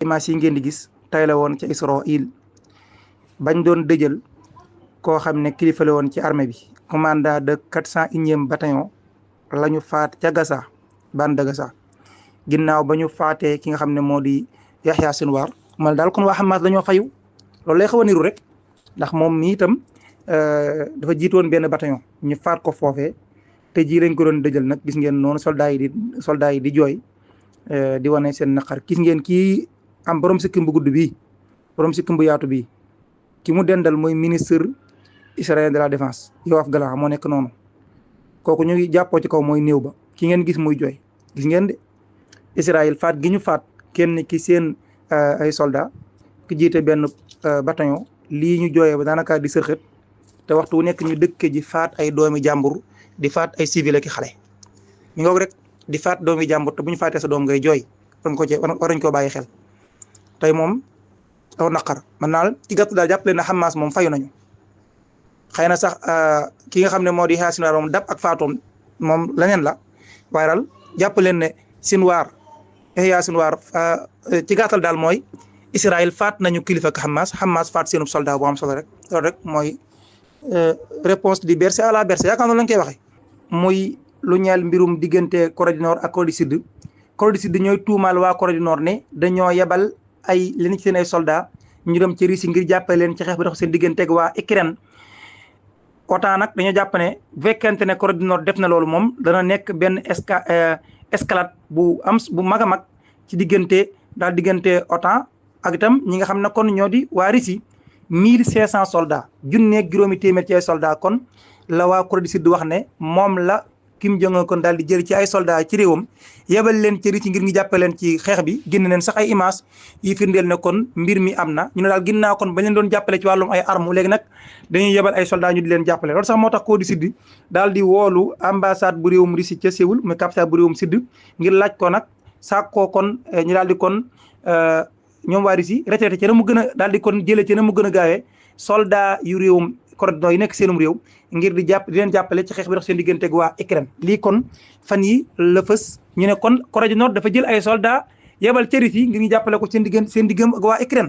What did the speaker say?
image yi ngeen di gis tey la woon ca Israël bañ doon dëjël koo xam ne kilifa la woon ci armée bi commandant de 401e bataillon la ñu faat ca Gaza bande de Gaza ginnaaw ba ñu faatee ki nga xam ne moo di Yahya Sinwar mal daal kon waa Hamas dañoo fayu loolu lay xaw a niru rek ndax moom mi itam dafa jiitoon benn bataillon ñu faat ko foofee te jii lañ ko doon dëjël nag gis ngeen noonu soldats yi di jooy di wane seen naqar gis ngeen kii am borom sikkim bu gudd bii borom sikkim bu yaatu bii ki mu dendal mooy ministre israélien de la défense Yoav Gallant moo nekk noonu kooku ñu ngi jàppoo ci kaw mooy néew ba ki ngeen gis muy jooy gis ngeen de Israël faat gi ñu faat kenn ki seen ay soldat ki jiite benn bataillon lii ñu jooyee ba daanaka di sërxët te waxtu wu nekk ñu dëkke ji faat ay doomi jàmbur di faat ay civil ak xale mi ngoog rek di faat doomi jàmbur te bu ñu faatee sa doom ngay jooy war nañ koo bàyyi xel tey moom aw naqar man naal ci gàttu daal jàppale na Hamas moom fayu nañu xëy na sax ki nga xam ne moo di Yahya Sinwar moom dab ak faatoom moom leneen la waaye daal jàpp leen ne Yahya Sinwar ci gàttal daal mooy Israël faat nañu kilifa ak Hamas faat seenu soldat bu am solo rek loolu rek mooy réponse du bercer à la bercer yaakaar noonu lañ koy waxee muy lu ñeel mbirum diggante Corée du Nord ak Corée du Sud. Corée du Sud ñooy tuumaal waa Corée du Nord ne dañoo yebal ay leen ci seen ay soldats ñu dem ci Russie ngir jàppale leen ci xeex bi dox seen diggante ak waa Ukraine. OTAN nag dañoo jàpp ne bu fekkente ne Corée du Nord def na loolu moom dana nekk benn escalade bu mag a mag ci diggante OTAN ak itam ñi nga xam ne kon ñoo di waa Russie 1500 soldats junneeg juróomi téeméer ci ay soldats kon la waa Corée du Sud wax ne moom la Kim Jong-un kon daal di jël ci ay soldats ci réewam yebal leen ci Russie ngir ñu jàppale leen ci xeex bi génn leen sax ay image yi firndeel ne kon mbir mi am na ñu ne daal ginnaaw kon bañ leen doon jàppale ci wàllum ay armes léegi nag dañuy yebal ay soldats ñu di leen jàppale loolu sax moo tax Corée du Sud daal di woolu ambassade bu réewum Russie ca Séoul muy capitale bu réewum Sud ngir laaj ko nag sàkkoo kon ñu daal di kon ñoom waa Russie retraité ci na mu gën a daal di kon jëlee ci na mu gën a gaawee soldat yu réewum Corée du Nord yi nekk seenum réew ngir di leen jàppale ci xeex bi dox seen diggante ak waa Ukraine lii kon fan yi la fës ñu ne kon Corée du Nord dafa jël ay soldat yebal ci Russie ngir ñu jàppale ko seen diggam ak waa Ukraine